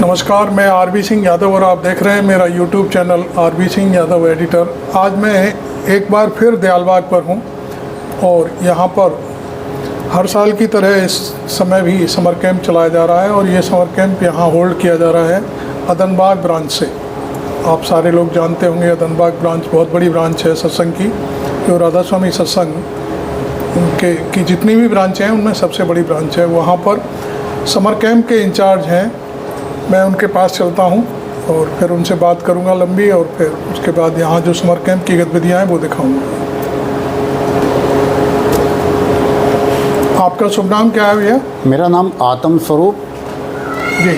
नमस्कार, मैं आरबी सिंह यादव और आप देख रहे हैं मेरा YouTube channel RB Singh Yadav editor. आज मैं एक बार फिर दयालबाग पर हूं और यहां पर हर साल की तरह इस समय भी समर कैंप चलाया जा रहा है और ये समर कैंप यहां होल्ड किया जा रहा है अदनबाग ब्रांच से। आप सारे लोग जानते होंगे अदनबाग ब्रांच बहुत बड़ी ब्रांच है सत्संग की, जो राधा स्वामी सत्संग उनके की जितनी भी ब्रांचें हैं उनमें सबसे बड़ी ब्रांच है। वहाँ पर समर कैंप के इंचार्ज हैं, मैं उनके पास चलता हूँ और फिर उनसे बात करूँगा लंबी, और फिर उसके बाद यहाँ जो समर कैंप की गतिविधियाँ हैं वो दिखाऊँगा। आपका शुभ नाम क्या है भैया? मेरा नाम आत्म स्वरूप जी।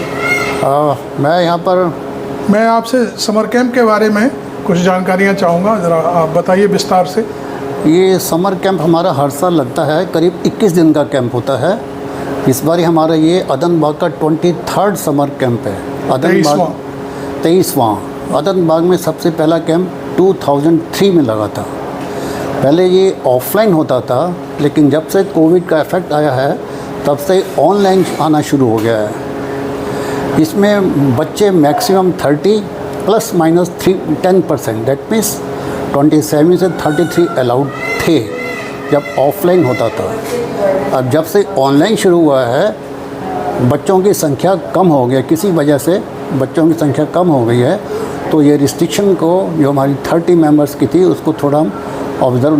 मैं यहाँ पर मैं आपसे समर कैंप के बारे में कुछ जानकारियाँ चाहूँगा, ज़रा आप बताइए विस्तार से। ये समर कैंप हमारा हर साल लगता है, करीब 21 दिन का कैंप होता है। इस बार हमारा ये अदनबाग का 23rd समर कैंप है। अदनबाग 23वां। अदनबाग में सबसे पहला कैंप 2003 में लगा था। पहले ये ऑफलाइन होता था, लेकिन जब से कोविड का इफ़ेक्ट आया है तब से ऑनलाइन आना शुरू हो गया है। इसमें बच्चे मैक्सिमम 30 ± 10%, दैट मीन्स 27 से 33 अलाउड थे जब ऑफलाइन होता था। अब जब से ऑनलाइन शुरू हुआ है बच्चों की संख्या कम हो गई, किसी वजह से बच्चों की संख्या कम हो गई है, तो ये रिस्ट्रिक्शन को जो हमारी 30 मेंबर्स की थी उसको थोड़ा हम ऑब्ज़र्व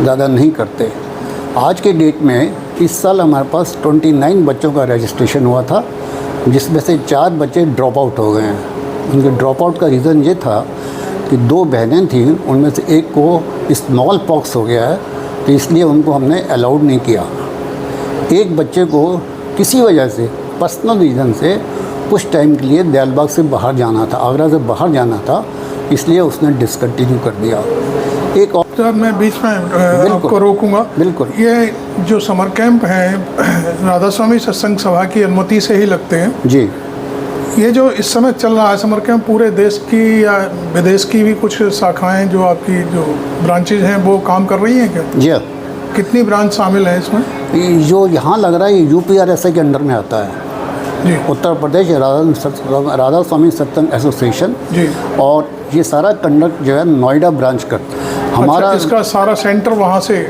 ज़्यादा नहीं करते। आज के डेट में इस साल हमारे पास 29 बच्चों का रजिस्ट्रेशन हुआ था, जिसमें से 4 बच्चे ड्रॉप आउट हो गए हैं। उनके ड्रॉप आउट का रीज़न ये था कि 2 बहनें थीं, उनमें से एक को स्मॉल पॉक्स हो गया है, तो इसलिए उनको हमने अलाउड नहीं किया। एक बच्चे को किसी वजह से पर्सनल रीज़न से कुछ टाइम के लिए दयालबाग से बाहर जाना था, आगरा से बाहर जाना था, इसलिए उसने डिसकंटिन्यू कर दिया। एक और सर मैं बीच में आपको रोकूंगा। बिल्कुल। ये जो समर कैंप हैं राधा स्वामी सत्संग सभा की अनुमति से ही लगते हैं जी। ये जो इस समय चल रहा है समर कैंप, पूरे देश की या विदेश की भी कुछ शाखाएं जो आपकी जो ब्रांचेज हैं वो काम कर रही हैं क्या? जी। कितनी ब्रांच शामिल है इसमें? जो यहाँ लग रहा है ये UPRSA के अंडर में आता है जी। उत्तर प्रदेश राधा स्वामी सत्संग एसोसिएशन जी। और ये सारा कंडक्ट जो है नोएडा ब्रांच करता है। हमारा इसका सारा सेंटर वहाँ से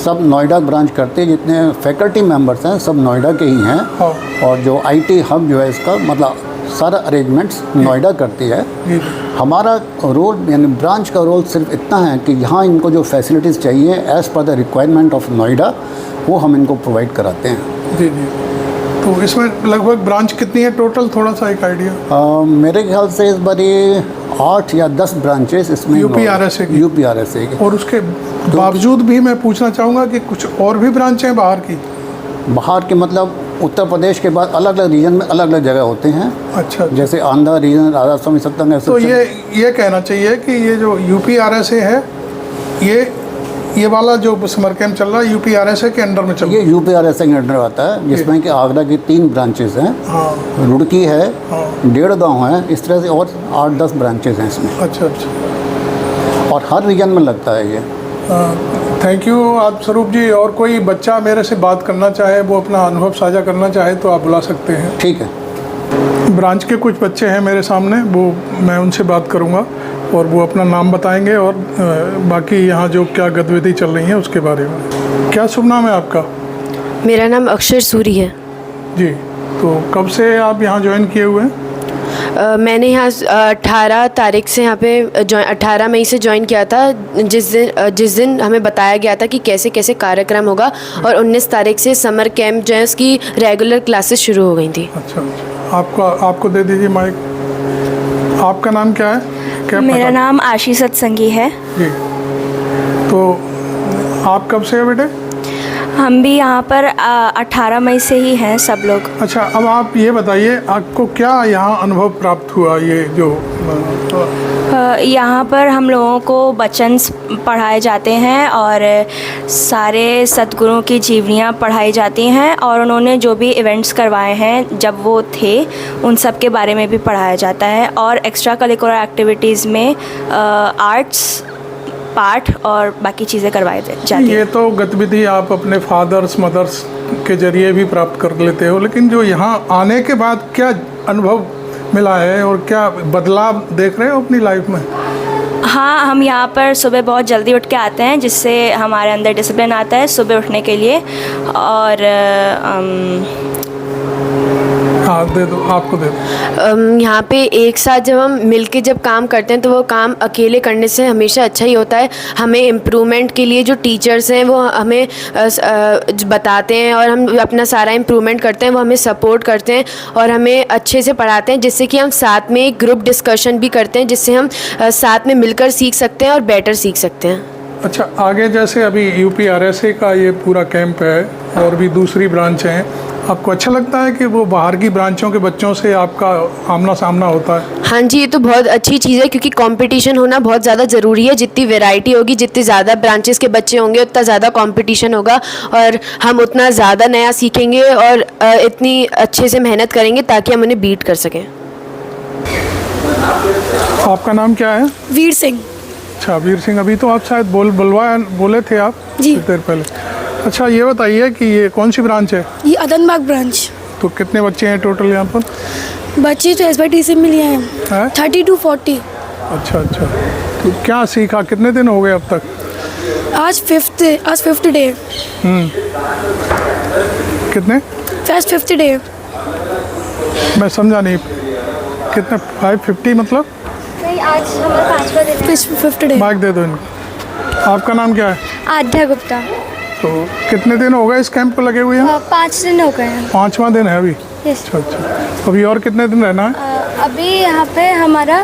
सब नोएडा ब्रांच करते हैं, जितने फैकल्टी मेंबर्स हैं सब नोएडा के ही हैं। हाँ। और जो IT हब जो है इसका मतलब सारा अरेंजमेंट्स नोएडा करती है। हमारा रोल यानी ब्रांच का रोल सिर्फ इतना है कि यहाँ इनको जो फैसिलिटीज़ चाहिए as per the requirement of Noida वो हम इनको प्रोवाइड कराते हैं। जी जी। तो इसमें लगभग ब्रांच कितनी है टोटल, थोड़ा सा एक आइडिया? मेरे ख्याल से इस बार ये 8 या 10 ब्रांचेस इसमें UPRSA की। और उसके बावजूद भी मैं पूछना चाहूँगा कि कुछ और भी ब्रांच हैं बाहर की? बाहर के मतलब उत्तर प्रदेश के बाद अलग अलग रीजन में अलग अलग जगह होते हैं। अच्छा। जैसे आंध्र रीजन राधा स्वामी सत्संग है। तो ये कहना चाहिए कि ये जो UPRSA है ये वाला जो समर कैंप चल रहा है UPRSA के अंडर में चल रहा है? ये UPRSA के अंडर आता है, जिसमें कि आगरा की 3 ब्रांचेस हैं। हाँ। रुड़की है। हाँ। 1.5 गाँव है, इस तरह से और 8-10 ब्रांचेस हैं इसमें। अच्छा अच्छा। और हर रीजन में लगता है ये। थैंक यू आप स्वरूप जी। और कोई बच्चा मेरे से बात करना चाहे, वो अपना अनुभव साझा करना चाहे तो आप बुला सकते हैं। ठीक है। ब्रांच के कुछ बच्चे हैं मेरे सामने, वो मैं उनसे बात करूंगा और वो अपना नाम बताएंगे और बाकी यहाँ जो क्या गतिविधि चल रही है उसके बारे में। क्या शुभ नाम है आपका? मेरा नाम अक्षर सूरी है। जी। तो कब से आप यहाँ ज्वाइन किए हुए हैं? मैंने यहाँ 18 तारीख से यहाँ पे 18 मई से ज्वाइन किया था, जिस दिन हमें बताया गया था कि कैसे कैसे कार्यक्रम होगा, और 19 तारीख से समर कैंप जो है उसकी रेगुलर क्लासेस शुरू हो गई थी। अच्छा अच्छा। आपको दे दीजिए माइक। आपका नाम क्या है? मेरा नाम आशी सत्संगी है। जी। तो आप कब से है बेटे? हम भी यहाँ पर 18 मई से ही हैं सब लोग। अच्छा, अब आप ये बताइए आपको क्या यहाँ अनुभव प्राप्त हुआ? ये जो यहाँ पर हम लोगों को वचन पढ़ाए जाते हैं और सारे सद्गुरुओं की जीवनियाँ पढ़ाई जाती हैं, और उन्होंने जो भी इवेंट्स करवाए हैं जब वो थे उन सब के बारे में भी पढ़ाया जाता है। और एक्स्ट्रा करिकुलर एक्टिविटीज़ में आर्ट्स पाठ और बाकी चीज़ें करवाई जाती हैं। ये तो गतिविधि आप अपने फादर्स मदर्स के जरिए भी प्राप्त कर लेते हो, लेकिन जो यहाँ आने के बाद क्या अनुभव मिला है और क्या बदलाव देख रहे हो अपनी लाइफ में? हाँ, हम यहाँ पर सुबह बहुत जल्दी उठ के आते हैं, जिससे हमारे अंदर डिसिप्लिन आता है सुबह उठने के लिए। और हाँ दे दो, आपको दे दो। यहाँ पे एक साथ जब हम मिलके जब काम करते हैं तो वो काम अकेले करने से हमेशा अच्छा ही होता है। हमें इम्प्रूवमेंट के लिए जो टीचर्स हैं वो हमें बताते हैं और हम अपना सारा इम्प्रूवमेंट करते हैं, वो हमें सपोर्ट करते हैं और हमें अच्छे से पढ़ाते हैं, जिससे कि हम साथ में एक ग्रुप डिस्कशन भी करते हैं, जिससे हम साथ में मिलकर सीख सकते हैं और बेटर सीख सकते हैं। अच्छा, आगे जैसे अभी UPRSA का ये पूरा कैंप है और भी दूसरी ब्रांच हैं, आपको अच्छा लगता है कि वो बाहर की ब्रांचों के बच्चों से आपका आमना सामना होता है? हाँ जी, ये तो बहुत अच्छी चीज़ है, क्योंकि कंपटीशन होना बहुत ज़्यादा ज़रूरी है। जितनी वैरायटी होगी, जितनी ज़्यादा ब्रांचेस के बच्चे होंगे, उतना ज़्यादा कंपटीशन होगा और हम उतना ज़्यादा नया सीखेंगे और इतनी अच्छे से मेहनत करेंगे ताकि हम उन्हें बीट कर सकें। आपका नाम क्या है? वीर सिंह। अच्छा, वीर सिंह, अभी तो आप शायद बोले थे आप जी। कुछ देर पहले। अच्छा, ये बताइए कि ये कौन सी ब्रांच है? ये अदनबाग ब्रांच। तो कितने बच्चे हैं टोटल यहाँ पर? बच्चे तो SBT से मिले हैं हैं? 30 to 40। अच्छा अच्छा, तो क्या सीखा, कितने दिन हो गए अब तक? आज फिफ्थ डे। कितने? First 5th day. मैं समझा नहीं, कितने? 550 मतलब? नहीं, आज हमारा 5वां दिन है। 5th day. माइक दे दो इनको। आपका नाम क्या है? आध्या गुप्ता। तो कितने दिन हो गए इस कैंप को लगे हुए हैं? 5 दिन हो गए हैं। 5वां दिन है अभी? यस। अच्छा अच्छा, अभी और कितने दिन रहना है? अभी यहाँ पे हमारा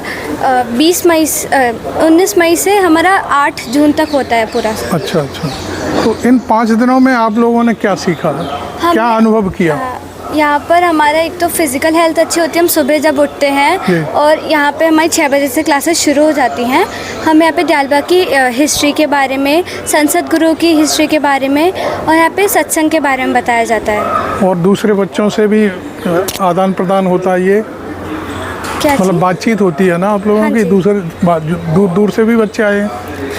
19 मई से हमारा 8 जून तक होता है पूरा। अच्छा अच्छा, तो इन 5 दिनों में आप लोगों ने क्या सीखा, क्या अनुभव किया? यहाँ पर हमारा एक तो फिज़िकल हेल्थ अच्छी होती है, हम सुबह जब उठते हैं और यहाँ पे हमारी 6 बजे से क्लासेस शुरू हो जाती हैं। हम यहाँ पे डालबाग की हिस्ट्री के बारे में, संसद गुरु की हिस्ट्री के बारे में और यहाँ पे सत्संग के बारे में बताया जाता है। और दूसरे बच्चों से भी आदान प्रदान होता है, ये क्या मतलब बातचीत होती है ना आप लोगों हाँ की? जी। दूसरे दूर दूर से भी बच्चे आए हैं?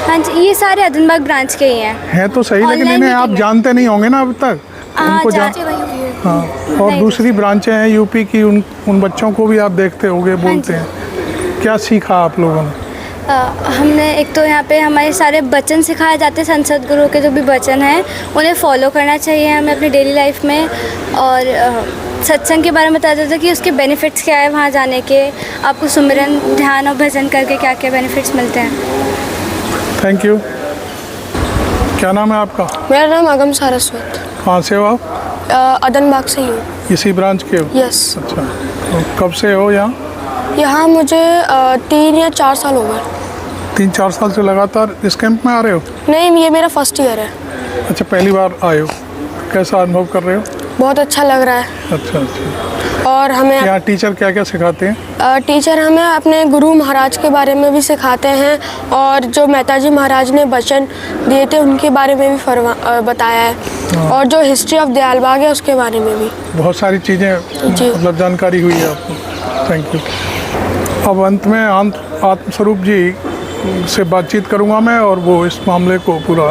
हाँ जी, ये सारे अदनबाग ब्रांच के ही हैं। तो सही, लेकिन Online इन्हें आप meeting है। जानते नहीं होंगे ना अब तक? उनको हाँ, और नहीं, दूसरी ब्रांचें हैं यूपी की, उन बच्चों को भी आप देखते होंगे, बोलते हैं। क्या सीखा आप लोगों ने? हमने एक तो यहाँ पे हमारे सारे वचन सिखाए जाते हैं, संसद गुरु के जो भी वचन हैं उन्हें फॉलो करना चाहिए हमें अपनी डेली लाइफ में। और सत्संग के बारे में बताया जाता है कि उसके बेनिफिट्स क्या है वहाँ जाने के, आपको सुमिरन, ध्यान और भजन करके क्या क्या बेनिफिट्स मिलते हैं। Thank you. क्या नाम है आपका? मेरा नाम अगम सारस्वत। कहाँ से हो आप? अदनबाग से ही हूँ। इसी ब्रांच के हो? यस। अच्छा, तो कब से हो यहाँ? यहाँ मुझे 3 या 4 साल हो गए। 3-4 साल से लगातार इस कैंप में आ रहे हो? नहीं, ये मेरा फर्स्ट ईयर है। अच्छा, पहली बार आए हो, कैसा अनुभव कर रहे हो? बहुत अच्छा लग रहा है। अच्छा अच्छा, और हमें यहाँ टीचर क्या क्या सिखाते हैं? टीचर हमें अपने गुरु महाराज के बारे में भी सिखाते हैं और जो मेहता जी महाराज ने वचन दिए थे उनके बारे में भी बताया है और जो हिस्ट्री ऑफ दयालबाग है उसके बारे में भी बहुत सारी चीज़ें मतलब जानकारी हुई है आपको। Thank you. अब अंत में आत्मस्वरूप जी से बातचीत करूंगा मैं और वो इस मामले को पूरा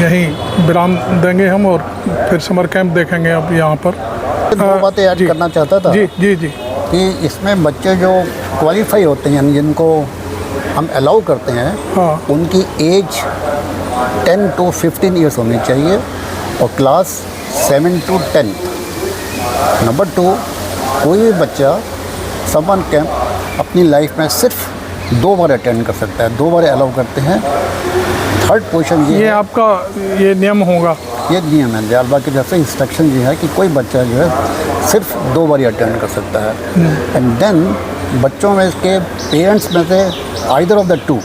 यहीं विराम देंगे हम और फिर समर कैंप देखेंगे अब यहाँ पर। 2 बातें ऐड करना चाहता था जी जी जी। कि इसमें बच्चे जो क्वालिफाई होते हैं, जिनको हम अलाउ करते हैं, हाँ। उनकी एज 10 to 15 ईयर्स होनी चाहिए और क्लास 7 to 10। नंबर 2, कोई भी बच्चा समर कैंप अपनी लाइफ में सिर्फ 2 बार अटेंड कर सकता है, 2 बार अलाउ करते हैं। थर्ड पोजीशन ये आपका ये नियम होगा? ये नियम है दयालबाग की तरफ से, इंस्ट्रक्शन ये है कि कोई बच्चा जो है सिर्फ 2 बार अटेंड कर सकता है। एंड देन बच्चों में इसके पेरेंट्स में से either of the 2,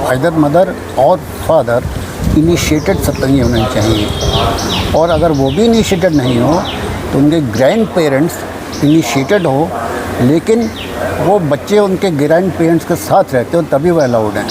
either mother और फादर इनिशिएटेड सत्संगी होने चाहिए। और अगर वो भी इनिशिएटेड नहीं हो तो उनके ग्रैंड पेरेंट्स इनिशिएटेड हो, लेकिन वो बच्चे उनके ग्रैंड पेरेंट्स के साथ रहते हो तभी वो अलाउड हैं।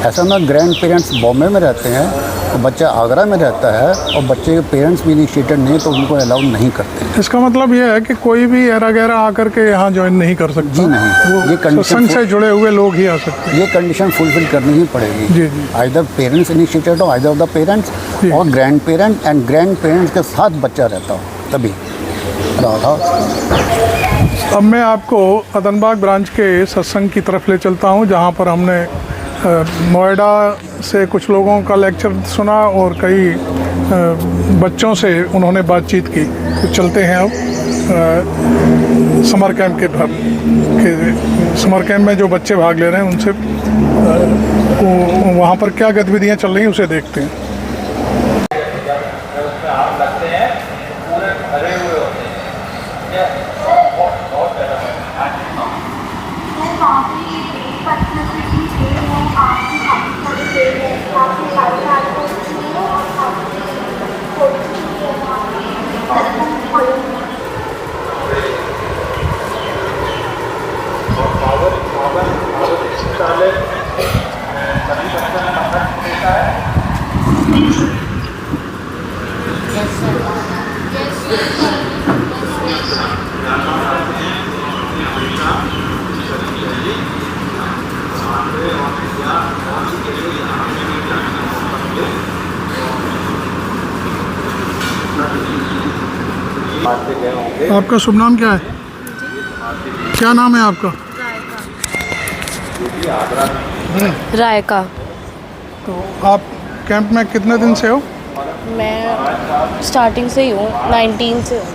ऐसा ना ग्रैंड पेरेंट्स बॉम्बे में रहते हैं तो बच्चा आगरा में रहता है और बच्चे के पेरेंट्स भी इनिशिएटेड नहीं तो उनको अलाउड नहीं करते। इसका मतलब ये है कि कोई भी एरा गैरा आकर के यहाँ ज्वाइन नहीं कर सकता? जी नहीं, ये सत्संग से जुड़े हुए लोग ही आ सकते हैं। ये कंडीशन फुलफिल करनी ही पड़ेगी। जी जी। आइदर पेरेंट्स इनिशिएटेड हो, आइदर ऑफ द पेरेंट्स और grand parent and grand parents के साथ बच्चा रहता हो तभी। राधा अब मैं आपको अदनबाग ब्रांच के सत्संग की तरफ ले चलता हूं, जहां पर हमने नोएडा से कुछ लोगों का लेक्चर सुना और कई बच्चों से उन्होंने बातचीत की। तो चलते हैं अब समर कैंप समर कैंप में जो बच्चे भाग ले रहे हैं उनसे वहाँ पर क्या गतिविधियाँ चल रही हैं उसे देखते हैं। आपका शुभ नाम क्या है? क्या नाम है आपका? रायका। तो आप कैंप में कितने दिन से हो? मैं स्टार्टिंग से ही हूँ, 19 से हूँ।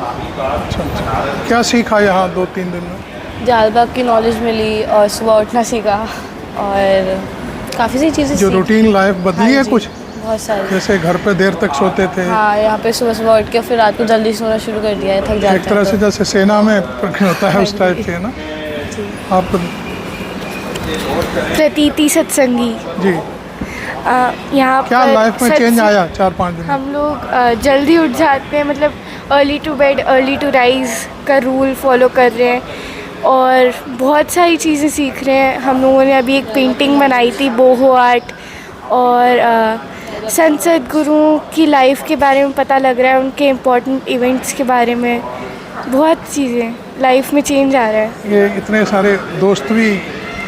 अच्छा अच्छा। क्या सीखा यहाँ 2-3 दिन में? जालबाग की नॉलेज मिली और सुबह उठना सीखा और काफ़ी सी चीज़ें जो रूटीन लाइफ बदली है कुछ? बहुत सारी। जैसे घर पे देर तक सोते थे। हाँ, यहाँ पे सुबह सुबह उठ के फिर रात को जल्दी सोना शुरू कर दिया है, थक जाते हैं। एक तरह से जैसे सेना में होता है उस टाइप से ना। आप प्रतीति सत्संगी जी यहाँ क्या पर लाइफ में चेंज आया 4-5 दिन में? हम लोग जल्दी उठ जाते हैं, मतलब early to bed early to rise का रूल फॉलो कर रहे हैं और बहुत सारी चीज़ें सीख रहे हैं। हम लोगों ने अभी एक पेंटिंग बनाई थी बोहो आर्ट, और संत सद्गुरुओं की लाइफ के बारे में पता लग रहा है, उनके इम्पोर्टेंट इवेंट्स के बारे में। बहुत चीज़ें लाइफ में चेंज आ रहा है। ये इतने सारे दोस्त भी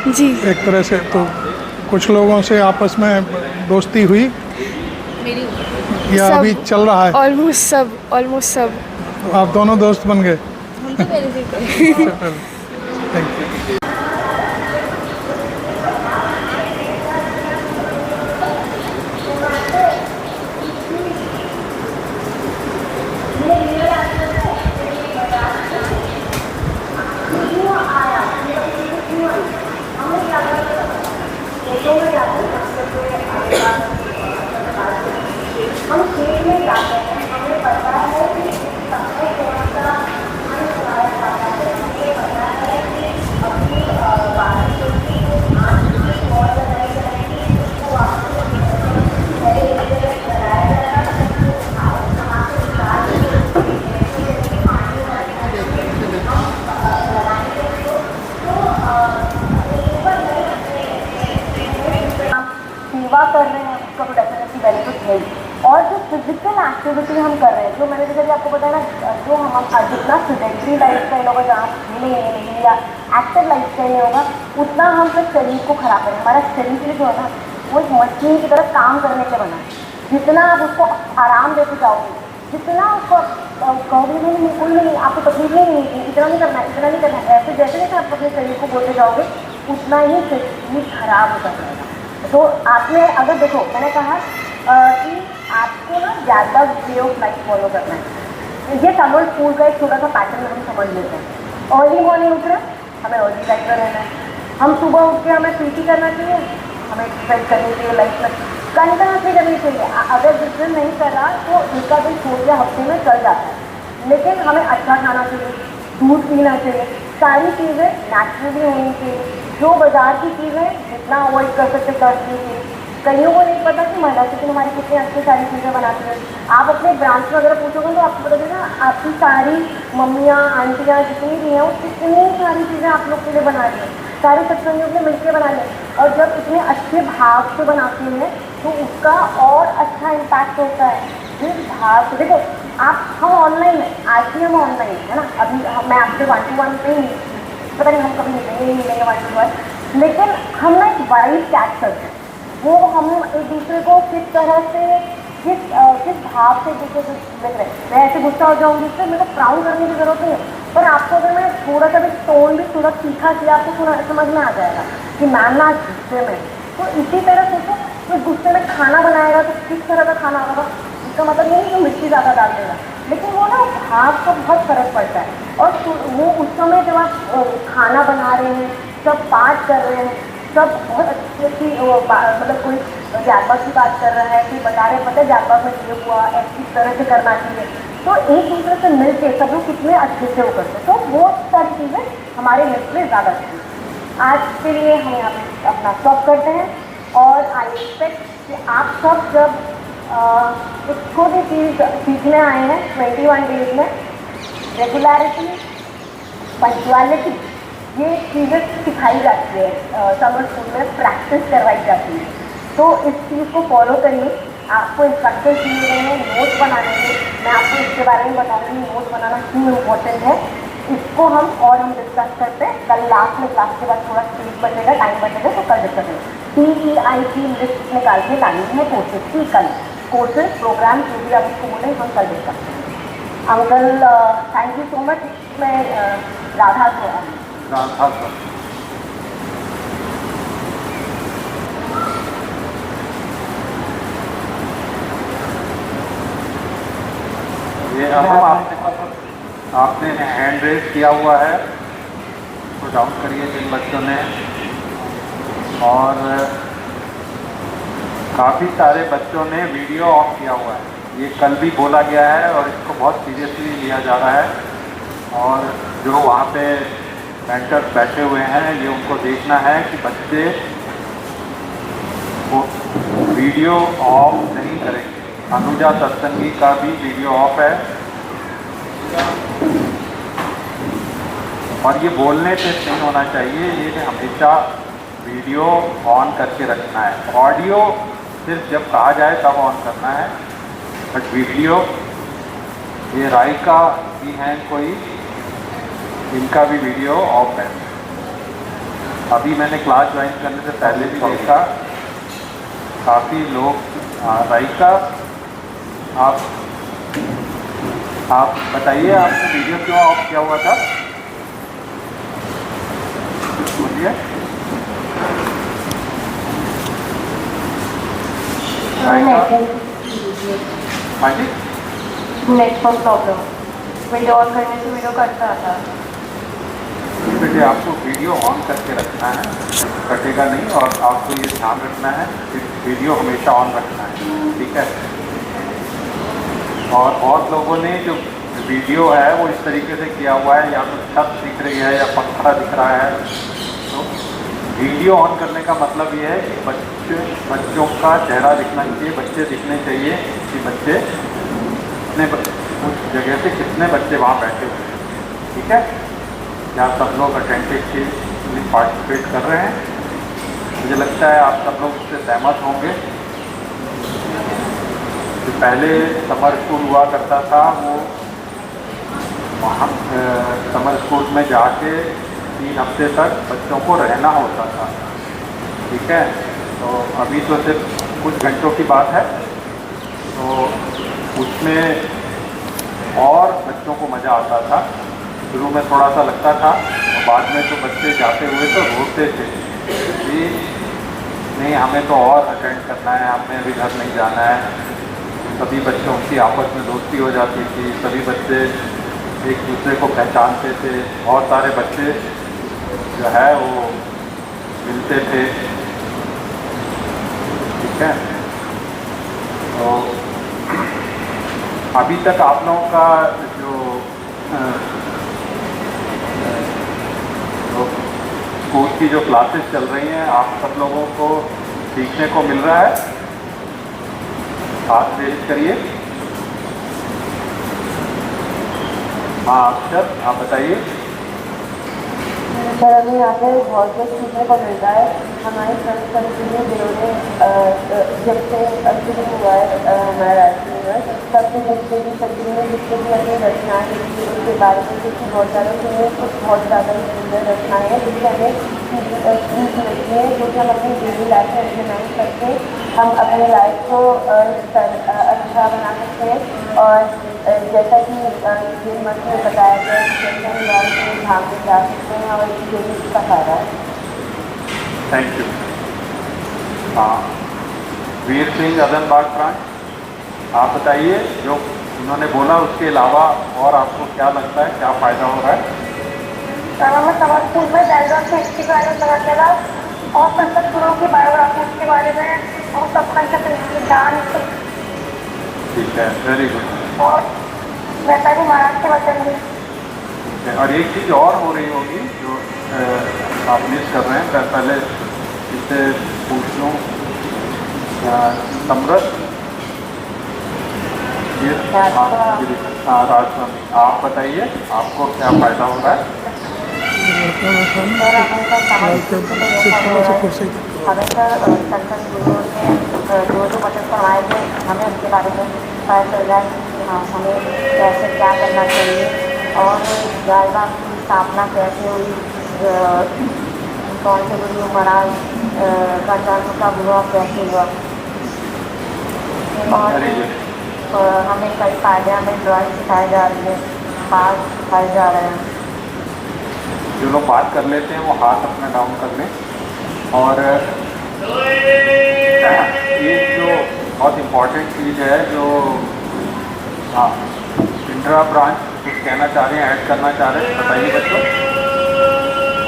जी एक तरह से, तो कुछ लोगों से आपस में दोस्ती हुई या अभी चल रहा है? ऑलमोस्ट सब। आप दोनों दोस्त बन गए? हम तो पहले से ही थैंक यू। सेवा कर रहे हैं उसका तो डेफिनेटली बेनिफिट है। और जो फिजिकल एक्टिविटी हम कर रहे हैं, जो मैंने जैसे आपको बताया ना, जो हम जितना सेडेंटरी लाइफ स्टाइल होगा, जहाँ खेलेंगे नहीं या एक्टिव लाइफ स्टाइल नहीं होगा, उतना हम फिर शरीर को खराब करेंगे। हमारा शरीर जो है ना, वो एक मशीन की तरह काम करने के बना है। जितना आप उसको आराम देते जाओगे, जितना उसको कहोगे नहीं कोई नहीं, आपको तकलीफ नहीं, इतना नहीं करना है, इतना नहीं करना है, ऐसे जैसे जैसे आप अपने शरीर को बोलते जाओगे उतना ही शरीर खराब होता जाएगा। तो आपने अगर देखो, मैंने कहा कि आपको ना ज़्यादा वे ऑफ लाइफ फॉलो करना है। ये समर स्कूल का एक छोटा सा पैटर्न हम समझ लेते हैं। अर्ली मॉर्निंग उठ रहे, हमें अर्ली लाइफ में रहना है। हम सुबह उठ के हमें पीटी करना चाहिए, हमें एक्सरसाइज करनी चाहिए, लाइफ में कंटिन्यूसली करनी चाहिए। अगर जिस दिन नहीं कर रहा तो उसका दिन छोड़ के हफ्ते में चल जाता है, लेकिन हमें अच्छा खाना चाहिए, दूध पीना चाहिए, सारी चीज़ें नेचुरली होनी चाहिए। जो बाज़ार की चीज़ें जितना अवॉइड कर सकते कर दीजिए। कईयों को नहीं पता कि महिला किचन हमारी कितनी अच्छी सारी चीज़ें बनाती हैं। आप अपने ब्रांच में अगर पूछोगे तो आपको पता चलेगा आपकी सारी मम्मियाँ आंटियाँ जितनी भी हैं वो कितनी सारी चीज़ें आप लोग के लिए बना रही हैं, सारे सत्संगियों ने मिलकर बना लें। और जब इतने अच्छे भाव से बनाती हैं तो उसका और अच्छा इम्पैक्ट होता है। जिस भाव से देखो हम ऑनलाइन हैं, आज भी हम ऑनलाइन है ना, अभी मैं आपसे 1-to-1 नहीं, पता नहीं हम कभी मिलेंगे 1-to-1, लेकिन हम ना एक वाइब कैच करते हैं। वो हम एक दूसरे को किस तरह से किस भाव से देख रहे हैं। मैं ऐसे गुस्सा हो जाऊँगी उससे, मेरे को प्राउड करने की ज़रूरत नहीं है, पर आपको अगर मैं थोड़ा सा भी टोन भी थोड़ा तीखा किया आपको थोड़ा समझ में आ जाएगा कि मैम ना गुस्से में। तो इसी तरह सोचो कोई गुस्से में खाना बनाएगा तो किस तरह का खाना होगा, इसका मतलब ये नहीं कि मिर्ची ज़्यादा डाल देगा, लेकिन वो ना भाव का बहुत फर्क पड़ता है। और वो उस समय जब आप खाना बना रहे हैं, सब पाठ कर रहे हैं, सब बहुत अच्छी मतलब कोई जागबाग की बात कर रहा है, कोई बता रहे हैं पता है जागबाग में ये हुआ, ऐसी तरह से करना चाहिए, तो एक दूसरे से मिल के सब लोग कितने अच्छे से वो करते हैं। तो वो सारी चीज़ें हमारे हेल्थ में ज़्यादा अच्छी हैं। आज के लिए हम यहाँ पे अपना स्टॉप करते हैं और आई एक्सपेक्ट कि आप सब जब एक छोटी चीज़ सीखने आए हैं 21 डेज में, रेगुलरिटी, पंक्चुअलिटी, ये चीज़ें सिखाई जाती है समर स्कूल में, प्रैक्टिस करवाई जाती है। तो इस चीज़ को फॉलो करिए। आपको इंस्ट्रक्शन दिए गए हैं नोट बनाने के, मैं आपको इसके बारे में बताऊँगी नोट बनाना क्यों इम्पोर्टेंट है। इसको हम डिस्कस करते हैं कल लास्ट में, क्लास के बाद थोड़ा स्पेस बचेगा, टाइम बचेगा तो कल डिस्कस करेंगे। PEIT लिस्ट निकाल के लानी है कोर्सेज की, कल कोर्सेज प्रोग्राम जो भी आप उसको बोलें हम कल डिस्कस करेंगे। Uncle thank you so much. मैं राधा ये आपने हैंड रेज किया हुआ है तो डाउन करिए जिन बच्चों ने, और काफ़ी सारे बच्चों ने वीडियो ऑफ किया हुआ है। ये कल भी बोला गया है और इसको बहुत सीरियसली लिया जा रहा है, और जो वहाँ पे मेंटर्स बैठे हुए हैं ये उनको देखना है कि बच्चे को वीडियो ऑफ नहीं करेंगे। अनुजा सत्संगी का भी वीडियो ऑफ है, और ये बोलने से नहीं होना चाहिए, ये हमेशा वीडियो ऑन करके रखना है। ऑडियो सिर्फ जब कहा जाए तब ऑन करना है, बट वीडियो, ये राइका भी हैं कोई, इनका भी वीडियो ऑफ है। अभी मैंने क्लास ज्वाइन करने से पहले भी देखा काफ़ी लोग। राइका आप बताइए आपने वीडियो क्यों ऑफ किया हुआ था, बोलिए। हाँ जी, नेटवर्क प्रॉब्लम, वीडियो ऑन करने से वीडियो कटता था। बेटे आपको वीडियो ऑन करके रखना है, कटेगा नहीं, और आपको ये ध्यान रखना है कि वीडियो हमेशा ऑन रखना है, ठीक है। और बहुत लोगों ने जो वीडियो है वो इस तरीके से किया हुआ है, या तो छत दिख रही है या पंखा दिख रहा है। तो वीडियो ऑन करने का मतलब ये है कि बच्चों का चेहरा दिखना चाहिए, बच्चे दिखने चाहिए कि बच्चे उस जगह से कितने बच्चे वहाँ बैठे हुए हैं, ठीक है। यहाँ सब लोग अटेंटिवली पार्टिसिपेट कर रहे हैं। मुझे लगता है आप सब लोग उससे सहमत होंगे। जो पहले समर स्कूल हुआ करता था वो वहाँ समर स्कूल में जाके 3 हफ्ते तक बच्चों को रहना होता था, ठीक है। तो अभी तो सिर्फ कुछ घंटों की बात है, तो उसमें और बच्चों को मज़ा आता था। शुरू में थोड़ा सा लगता था, और बाद में तो बच्चे जाते हुए तो रोते थे कि नहीं हमें तो और अटेंड करना है, हमें अभी घर नहीं जाना है। सभी बच्चों की आपस में दोस्ती हो जाती थी, सभी बच्चे एक दूसरे को पहचानते थे, बहुत सारे बच्चे जो है वो मिलते थे, ठीक है। तो अभी तक आप लोगों का जो स्कूल की जो क्लासेस चल रही हैं, आप सब लोगों को सीखने को मिल रहा है? हाथ रेज करिए। हाँ अक्षर, आप बताइए। सर हमें यहाँ पे बहुत कुछ सीखने को मिलता है। हमारे संस्कृति जिन्होंने जब से शुरू हुआ है हमारा राष्ट्रीय दिवस, तब से जितने भी सभी ने जितने भी अपनी रचनाएँ लिखी उसके बारे में कुछ बहुत ज़्यादा सुने, कुछ बहुत ज़्यादा सुंदर रचनाएँ हैं जिससे हमें सीख मिलती है, जो कि हम अपनी डेली लाइफ में इम्प्लीमेंट करके हम अपने लाइफ को अच्छा बना सकते हैं। और जैसा कि जिन मंत्री ने बताया गया कि भाग में जा सकते हैं और इसका फायदा है। Thank you. हाँ, वीर सिंह अदनबाग ब्रांच, आप बताइए जो उन्होंने बोला उसके अलावा और आपको क्या लगता है, क्या फ़ायदा हो रहा है? मैं समर स्कूल में डायग्राम के हिस्ट्री के बारे में पता चला और संसद गुरुओं की बायोग्राफी के बारे में और सबका ज्ञान। ठीक है, वेरी गुड। और नेताजी महाराज के वचन भी। और एक चीज़ और हो रही होगी जो आप मिस कर रहे हैं, पहले इससे पूछ लूँ। समृद्ध ये राजस्वामी, आप बताइए आपको क्या फ़ायदा हो रहा है? हमें संसद गुरुओं ने जो वचन करवाए थे हमें उसके बारे में पता चल रहा है कि हाँ हमें कैसे क्या करना चाहिए और लालबाग की स्थापना कैसे हुई, कौन से गुरु महाराज का जन्म का हुआ, कैसे हुआ। और हमें कई फायदे, हमें ड्राइंग सिखाई जा रही है, पास सिखाए जा रहे हैं। जो लोग बात कर लेते हैं वो हाथ अपना डाउन कर लें। और एक जो बहुत इम्पोर्टेंट चीज़ है जो हाँ इंदिरा ब्रांच कुछ कहना चाह रहे हैं, ऐड करना चाह रहे हैं, बताइए बच्चों।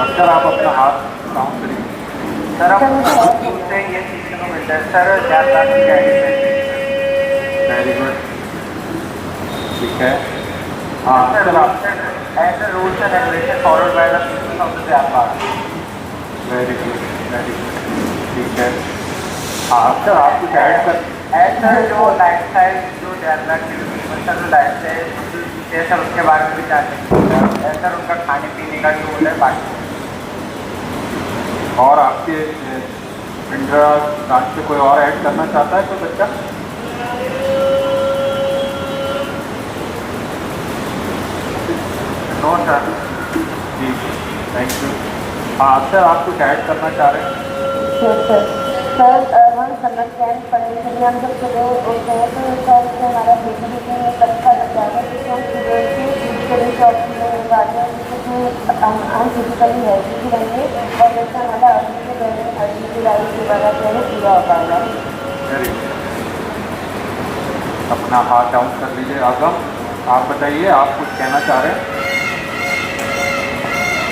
अक्सर आप अपना हाथ डाउन करिए। सर हम स्कूल से ये सीखने को मिलता है सर, ज़्यादा वेरी गुड, ठीक है। हाँ सर, आप ऐसे rules and regulation followed by the people of the Dayalbagh. Very good, ठीक है। हाँ सर, आप कुछ ऐड कर। ऐसा जो लाइफ स्टाइल जो दियालबाग के जो लाइफ स्टाइल है सर, उसके बारे में भी जानते हैं। ऐसा उनका खाने पीने का जो है बाकी। और आपके इंदिरा ब्रांच से कोई और ऐड करना चाहता है कोई बच्चा? नो सर, जी थैंक यू। हाँ सर, आप कुछ ऐड करना चाह रहे हैं? सर हम समर कैंप पढ़ने के लिए हम जब सुबह उठते हैं तो सर से हमारा बेटी में एक अच्छा बच्चा है जिसको हम सुबह के शॉप में जाते हैं, जिसमें हम फिजिकली हेल्थी भी रहेंगे और जैसा हमारा अभी से पहले हल्दी की लाइफ की वजह से वो पूरा हो पाएगा। अपना हाथ डाउन कर लीजिए। आगम, आप बताइए आप कुछ कहना चाह रहे हैं?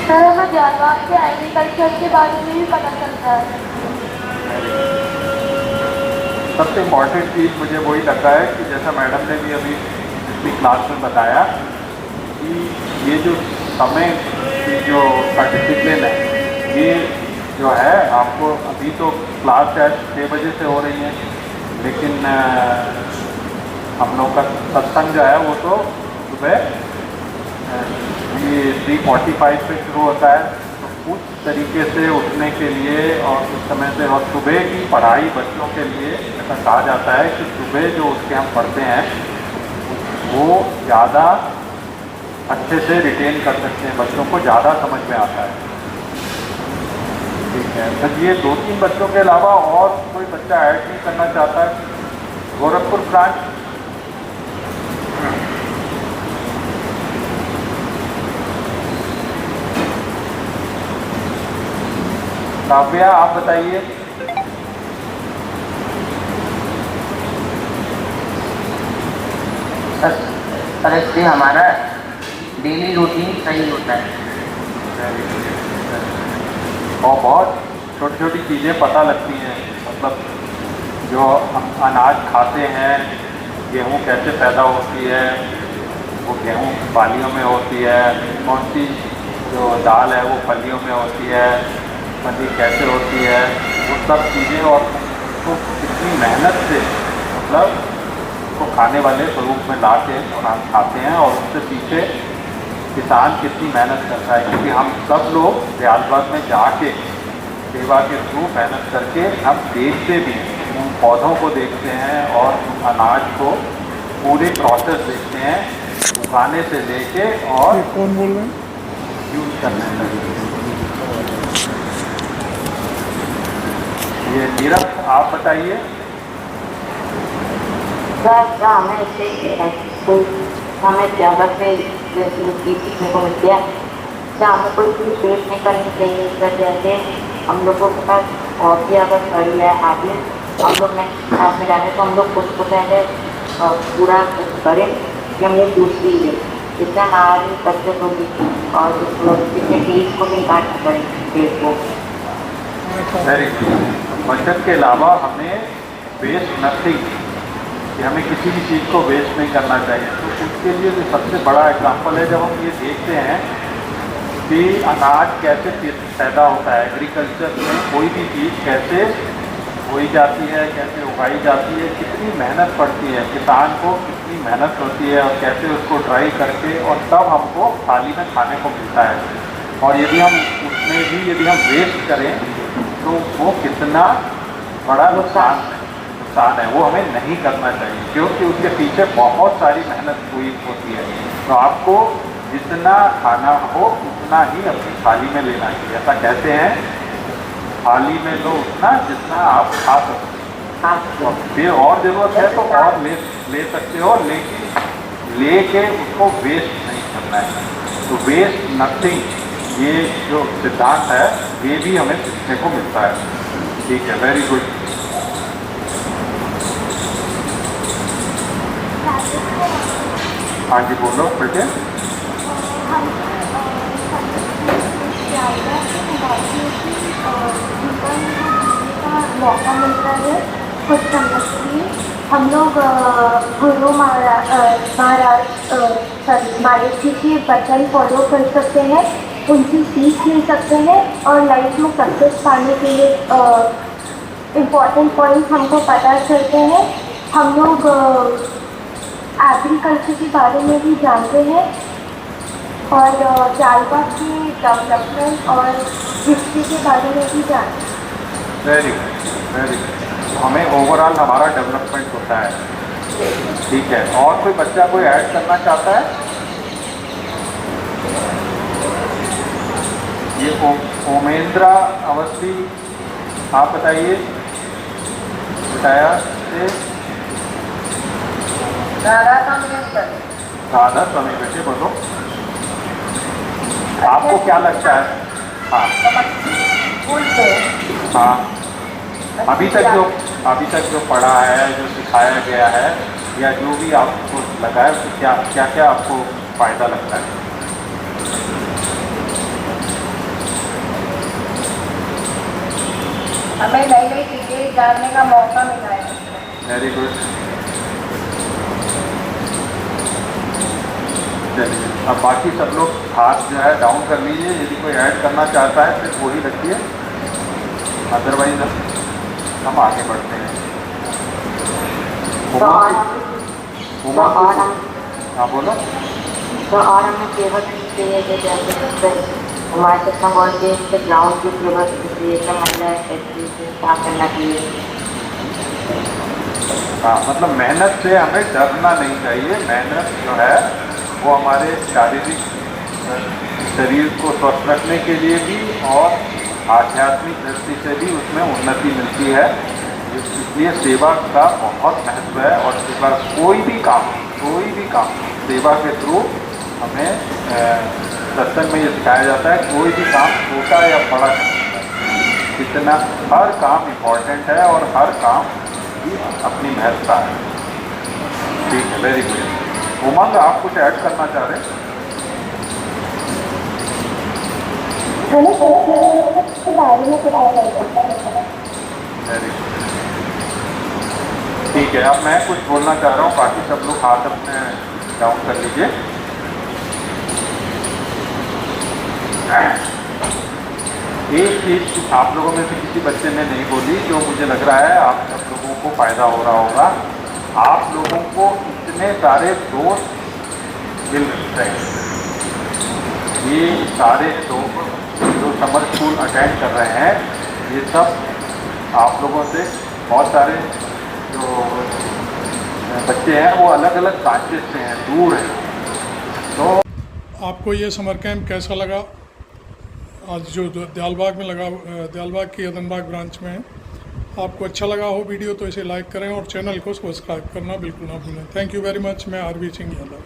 सर हमें दियालबाग के एग्रीकल्चर के बारे में भी पता चलता है। सबसे इम्पॉर्टेंट चीज़ मुझे वही लगता है कि जैसा मैडम ने भी अभी पिछली क्लास में बताया कि ये जो समय की जो डिसिप्लिन है ये जो है आपको अभी तो क्लास शायद 6 बजे से हो रही है, लेकिन हम लोग का सत्संग जो है वो तो सुबह ये 3:45 पे शुरू होता है। तो उस तरीके से उठने के लिए और उस समय से और सुबह की पढ़ाई बच्चों के लिए ऐसा कहा जाता है कि सुबह जो उठ के हम पढ़ते हैं वो ज़्यादा अच्छे से रिटेन कर सकते हैं, बच्चों को ज़्यादा समझ में आता है। ठीक है, तो ये 2-3 बच्चों के अलावा और कोई बच्चा ऐड नहीं करना चाहता है? गोरखपुर ब्रांच, काव्या आप बताइए। सर इससे हमारा डेली रूटीन सही होता है और बहुत छोटी छोटी चीज़ें पता लगती हैं, मतलब जो हम अनाज खाते हैं, गेहूँ कैसे पैदा होती है, वो गेहूँ बालियों में होती है, कौन सी जो दाल है वो फलियों में होती है, फली कैसे होती है, वो सब चीज़ें और उसको कितनी मेहनत से मतलब उसको खाने वाले स्वरूप में ला के और हम खाते हैं और उससे पीछे किसान कितनी मेहनत करता है, क्योंकि हम सब लोग दियालबाग में जाके सेवा के थ्रू मेहनत करके हम देखते भी हैं, उन पौधों को देखते हैं और उन अनाज को पूरे प्रोसेस देखते हैं, उगाने से लेके और कौन बोल रहे हैं यूज करने लगे। ये नीरज आप बताइए। हमें हमें ज़्यादा से सीखने को मिलती है। जहाँ हमें कोई चीज़ वेस्ट नहीं करनी चाहिए। इस वजह से हम लोगों के पास और भी अगर स्टडी है आगे हम लोग नेक्स्ट क्लास में जाने तो हम लोग खुद को पहले पूरा करें कि हम ये दूसरी ले जिससे हमारी बचत होगी और जिससे फीस को भी काटना पड़े पेट को। Very good. बचत के अलावा हमें वेस्ट नथिंग, कि हमें किसी भी चीज़ को वेस्ट नहीं करना चाहिए। तो उसके लिए जो सबसे बड़ा एग्जाम्पल है, जब हम ये देखते हैं कि अनाज कैसे पैदा होता है, एग्रीकल्चर में कोई भी चीज़ कैसे बोई जाती है, कैसे उगाई जाती है, कितनी मेहनत पड़ती है, किसान को कितनी मेहनत होती है और कैसे उसको ड्राई करके और तब हमको थाली में खाने को मिलता है। और यदि हम उसमें भी यदि हम वेस्ट करें तो वो कितना बड़ा नुकसान है, वो हमें नहीं करना चाहिए क्योंकि उसके पीछे बहुत सारी मेहनत हुई होती है। तो आपको जितना खाना हो उतना ही अपनी थाली में लेना चाहिए। ऐसा कहते हैं थाली में लो उतना जितना आप खा सकते हो, फिर और ज़रूरत है तो और ले सकते हो, लेकिन लेके उसको वेस्ट नहीं करना है। तो वेस्ट नथिंग, ये जो सिद्धांत है ये भी हमें सीखने को मिलता है। ठीक है, वेरी गुड। हाँ जी बोलो बेटे। मौका मिलता है कुछ समझ के हम लोग गुरु महाराज जी के वचन फॉलो कर सकते हैं, उनकी सीख ले सकते हैं और लाइफ में सक्सेस पाने के लिए इम्पॉर्टेंट पॉइंट्स हमको पता चलते हैं। हम लोग एग्रीकल्चर के बारे में भी जानते हैं और जालबाग की डेवलपमेंट और हिस्ट्री के बारे में भी जानते हैं। Very good, very good. हमें ओवरऑल हमारा डेवलपमेंट होता है। ठीक है, और कोई बच्चा कोई ऐड करना चाहता है? ये ओमेंद्रा अवस्थी, आप बताइए। बताया से राधा स्वामी बेटे बोलो, आपको क्या लगता है? हाँ हाँ, अभी तक जो पढ़ा है, जो सिखाया गया है या जो भी आपको लगा है उससे क्या क्या आपको फ़ायदा लगता है? हमें नई नई चीज़ें जानने का मौका मिला है। Very good. चलिए, अब बाकी सब लोग हाथ जो है डाउन कर लीजिए। यदि कोई ऐड करना चाहता है फिर वही रखिए, अदरवाइज हम आगे बढ़ते हैं। हाँ बोलो। तो और हमें केवल चाहिए कि जैसे हमारे सत्संग के ग्राउंड की व्यवस्था मतलब करना चाहिए। हाँ, मतलब मेहनत से हमें डरना नहीं चाहिए। मेहनत जो है वो हमारे शारीरिक शरीर को स्वस्थ रखने के लिए भी और आध्यात्मिक दृष्टि से भी उसमें उन्नति मिलती है। इसलिए सेवा का बहुत महत्व है और सेवा कोई भी काम सेवा के थ्रू हमें सत्संग में ये सिखाया जाता है। कोई भी काम छोटा या बड़ा नहीं है, इतना हर काम इम्पोर्टेंट है और हर काम की अपनी महत्ता है। ठीक है, वेरी गुड। उमंग, आप कुछ ऐड करना चाह रहे हैं? Very good. ठीक है, अब मैं कुछ बोलना चाह रहा हूँ, बाकी सब लोग हाथ अपने डाउन कर लीजिए। एक चीज़ आप लोगों में से किसी बच्चे ने नहीं बोली जो मुझे लग रहा है आप सब लोगों को फ़ायदा हो रहा होगा। आप लोगों को इतने सारे दोस्त मिल रहे हैं। ये सारे लोग जो समर स्कूल अटेंड कर रहे हैं, ये सब आप लोगों से बहुत सारे जो बच्चे हैं वो अलग अलग ब्रांचेस से हैं, दूर हैं। तो आपको ये समर कैंप कैसा लगा? आज जो दयालबाग में लगा, दयालबाग की अदनबाग ब्रांच में है, आपको अच्छा लगा हो वीडियो तो इसे लाइक करें और चैनल को सब्सक्राइब करना बिल्कुल ना भूलें। Thank you very much. मैं आरबी सिंह यादव।